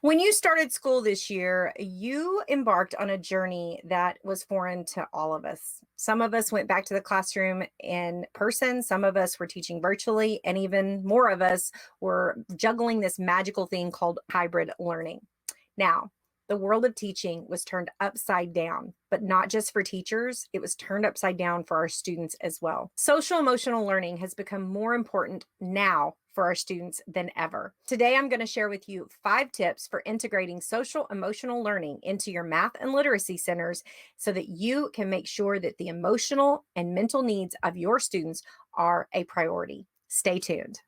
When you started school this year, you embarked on a journey that was foreign to all of us. Some of us went back to the classroom in person, some of us were teaching virtually, and even more of us were juggling this magical thing called hybrid learning. Now, the world of teaching was turned upside down, but not just for teachers, it was turned upside down for our students as well. Social emotional learning has become more important now for our students than ever. Today, I'm going to share with you 5 tips for integrating social emotional learning into your math and literacy centers so that you can make sure that the emotional and mental needs of your students are a priority. Stay tuned.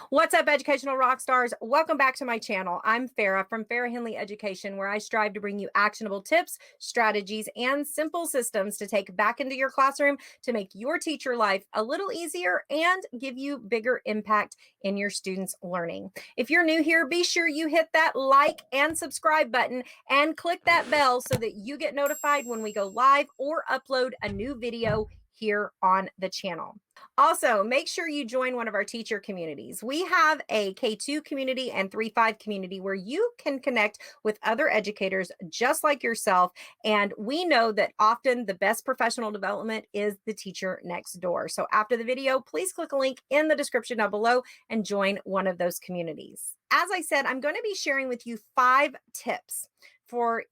What's up, educational rock stars? Welcome back to my channel. I'm Farah from Farah Henley Education, where I strive to bring you actionable tips, strategies, and simple systems to take back into your classroom to make your teacher life a little easier and give you bigger impact in your students' learning. If you're new here, be sure you hit that like and subscribe button and click that bell so that you get notified when we go live or upload a new video here on the channel. Also, make sure you join one of our teacher communities. We have a K2 community and 3-5 community where you can connect with other educators just like yourself. And we know that often the best professional development is the teacher next door. So after the video, please click a link in the description down below and join one of those communities. As I said, I'm going to be sharing with you 5 tips for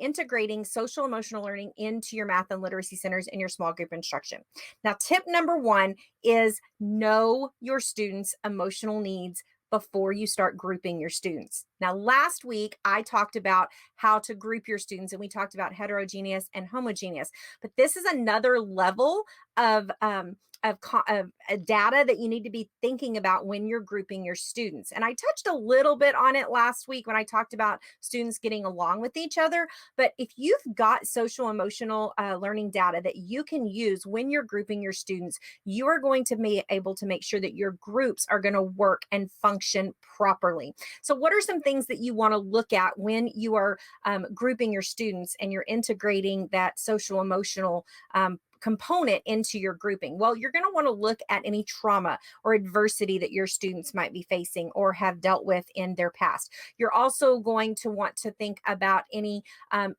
integrating social emotional learning into your math and literacy centers in your small group instruction. Now, tip number 1 is know your students' emotional needs before you start grouping your students. Now, last week, I talked about how to group your students, and we talked about heterogeneous and homogeneous. But this is another level of data that you need to be thinking about when you're grouping your students. And I touched a little bit on it last week when I talked about students getting along with each other. But if you've got social emotional learning data that you can use when you're grouping your students, you are going to be able to make sure that your groups are going to work and function properly. So what are some things that you want to look at when you are grouping your students and you're integrating that social emotional component into your grouping? Well, you're going to want to look at any trauma or adversity that your students might be facing or have dealt with in their past. You're also going to want to think about any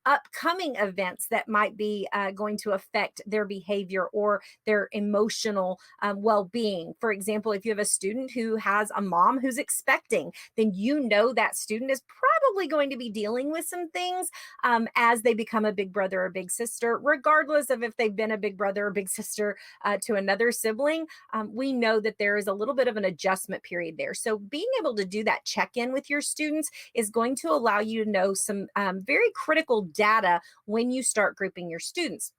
upcoming events that might be going to affect their behavior or their emotional well-being. For example, if you have a student who has a mom who's expecting, then you know that student is probably going to be dealing with some things as they become a big brother or big sister, regardless of if they've been a big brother or big sister to another sibling. We know that there is a little bit of an adjustment period there. So being able to do that check-in with your students is going to allow you to know some very critical data when you start grouping your students.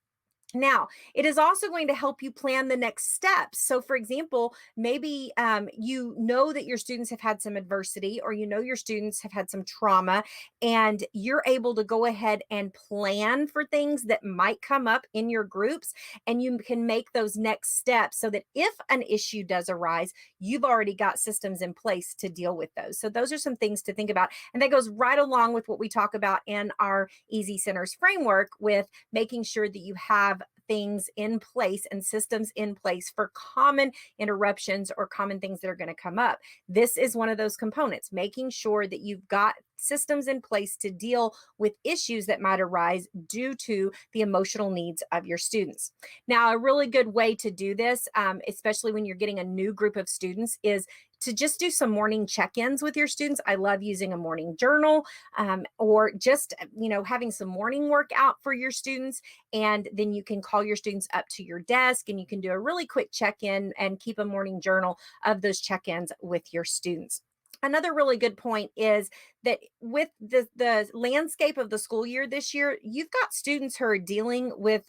Now, it is also going to help you plan the next steps. So, for example, maybe you know that your students have had some adversity, or you know your students have had some trauma, and you're able to go ahead and plan for things that might come up in your groups, and you can make those next steps so that if an issue does arise, you've already got systems in place to deal with those. So those are some things to think about. And that goes right along with what we talk about in our Easy Centers framework with making sure that you have things in place and systems in place for common interruptions or common things that are going to come up. This is one of those components, making sure that you've got systems in place to deal with issues that might arise due to the emotional needs of your students. Now, a really good way to do this, especially when you're getting a new group of students, is to just do some morning check-ins with your students. I love using a morning journal or just, having some morning work out for your students. And then you can call your students up to your desk and you can do a really quick check-in and keep a morning journal of those check-ins with your students. Another really good point is that with the landscape of the school year this year, you've got students who are dealing with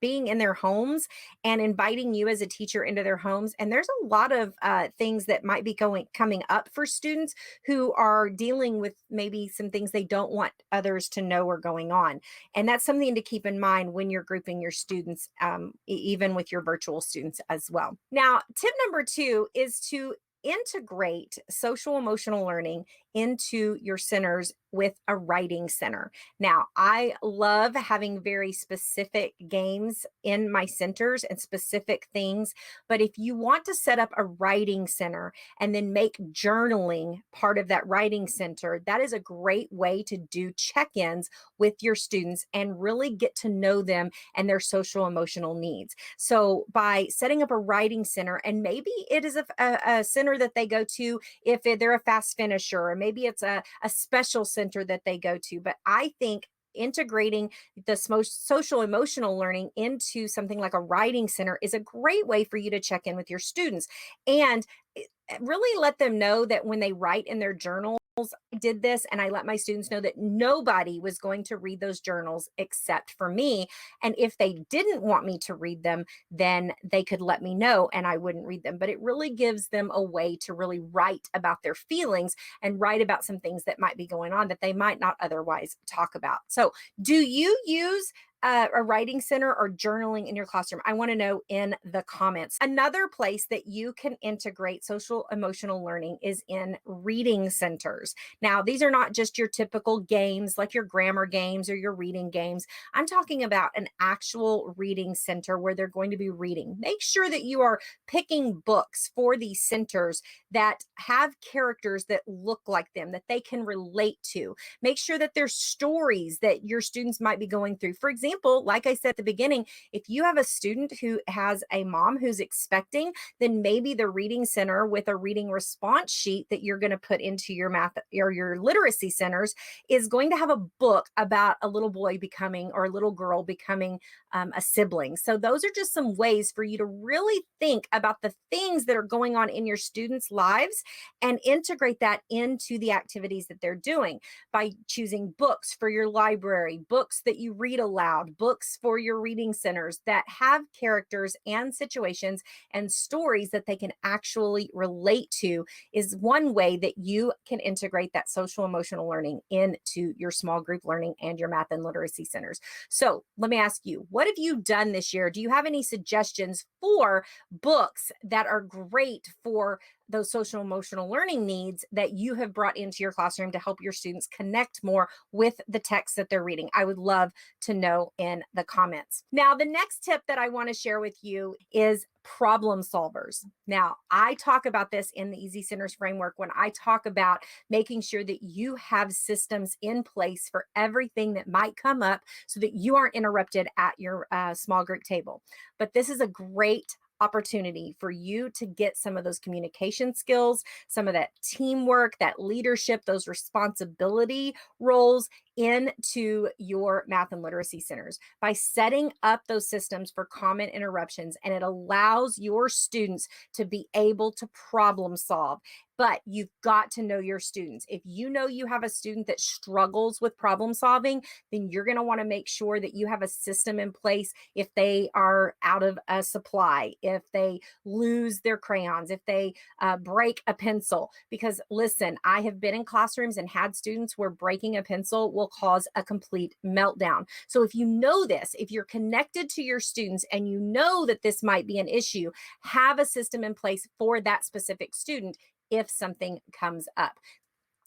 being in their homes and inviting you as a teacher into their homes. And there's a lot of things that might be coming up for students who are dealing with maybe some things they don't want others to know are going on. And that's something to keep in mind when you're grouping your students, even with your virtual students as well. Now, tip number 2 is to integrate social emotional learning into your centers with a writing center. Now, I love having very specific games in my centers and specific things, but if you want to set up a writing center and then make journaling part of that writing center, that is a great way to do check ins with your students and really get to know them and their social emotional needs. So, by setting up a writing center, and maybe it is a center that they go to if they're a fast finisher, or maybe it's a special center that they go to. But I think integrating the social emotional learning into something like a writing center is a great way for you to check in with your students and really let them know that when they write in their journals, I did this and I let my students know that nobody was going to read those journals except for me. And if they didn't want me to read them, then they could let me know and I wouldn't read them. But it really gives them a way to really write about their feelings and write about some things that might be going on that they might not otherwise talk about. So, do you use a writing center or journaling in your classroom? I want to know in the comments. Another place that you can integrate social emotional learning is in reading centers. Now, these are not just your typical games like your grammar games or your reading games. I'm talking about an actual reading center where they're going to be reading. Make sure that you are picking books for these centers that have characters that look like them, that they can relate to. Make sure that there's stories that your students might be going through. For example, like I said at the beginning, if you have a student who has a mom who's expecting, then maybe the reading center with a reading response sheet that you're going to put into your math or your literacy centers is going to have a book about a little boy becoming or a little girl becoming a sibling. So those are just some ways for you to really think about the things that are going on in your students' lives and integrate that into the activities that they're doing by choosing books for your library, books that you read aloud, books for your reading centers that have characters and situations and stories that they can actually relate to is one way that you can integrate that social emotional learning into your small group learning and your math and literacy centers. So let me ask you, what have you done this year? Do you have any suggestions for books that are great for those social emotional learning needs that you have brought into your classroom to help your students connect more with the text that they're reading? I would love to know in the comments. Now, the next tip that I want to share with you is problem solvers. Now, I talk about this in the Easy Centers framework when I talk about making sure that you have systems in place for everything that might come up so that you aren't interrupted at your small group table. But this is a great opportunity for you to get some of those communication skills, some of that teamwork, that leadership, those responsibility roles into your math and literacy centers by setting up those systems for common interruptions. And it allows your students to be able to problem solve. But you've got to know your students. If you know you have a student that struggles with problem solving, then you're going to want to make sure that you have a system in place if they are out of a supply, if they lose their crayons, if they break a pencil. Because listen, I have been in classrooms and had students where breaking a pencil will cause a complete meltdown. So if you know this, if you're connected to your students and you know that this might be an issue, have a system in place for that specific student if something comes up.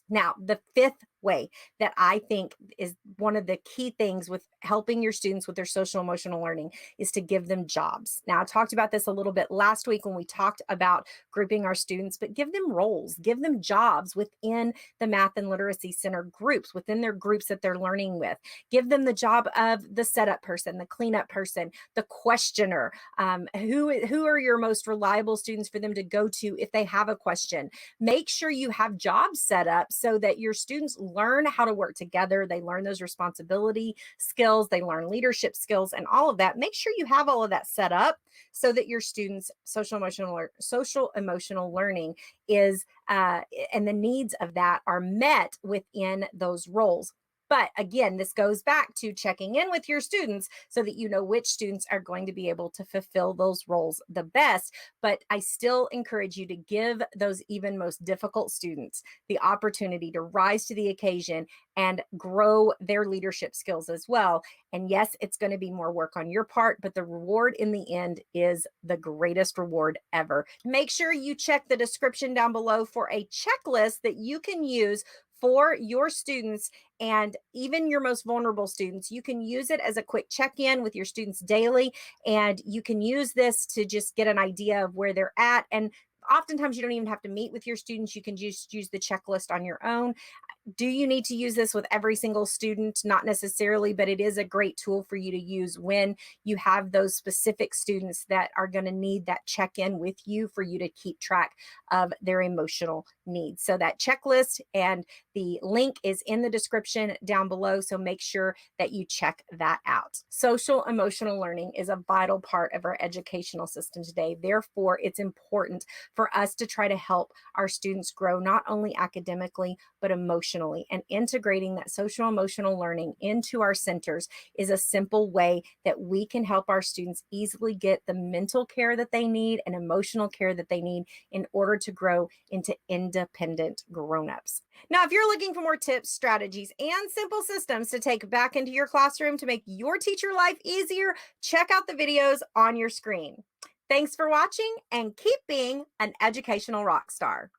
Now, the fifth way that I think is one of the key things with helping your students with their social emotional learning is to give them jobs. Now, I talked about this a little bit last week when we talked about grouping our students, but give them roles, give them jobs within the math and literacy center groups, within their groups that they're learning with. Give them the job of the setup person, the cleanup person, the questioner. Who are your most reliable students for them to go to if they have a question? Make sure you have jobs set up so that your students learn how to work together. They learn those responsibility skills, they learn leadership skills, and all of that. Make sure you have all of that set up so that your students' social emotional learning is and the needs of that are met within those roles. But again, this goes back to checking in with your students so that you know which students are going to be able to fulfill those roles the best. But I still encourage you to give those even most difficult students the opportunity to rise to the occasion and grow their leadership skills as well. And yes, it's going to be more work on your part, but the reward in the end is the greatest reward ever. Make sure you check the description down below for a checklist that you can use for your students and even your most vulnerable students. You can use it as a quick check in with your students daily, and you can use this to just get an idea of where they're at. And oftentimes, you don't even have to meet with your students. You can just use the checklist on your own. Do you need to use this with every single student? Not necessarily, but it is a great tool for you to use when you have those specific students that are going to need that check in with you for you to keep track of their emotional needs. So, that checklist and the link is in the description down below. So, make sure that you check that out. Social emotional learning is a vital part of our educational system today. Therefore, it's important for us to try to help our students grow not only academically, but emotionally. And integrating that social emotional learning into our centers is a simple way that we can help our students easily get the mental care that they need and emotional care that they need in order to grow into independent grown-ups. Now, if you're looking for more tips, strategies, and simple systems to take back into your classroom to make your teacher life easier, check out the videos on your screen. Thanks for watching and keep being an educational rock star.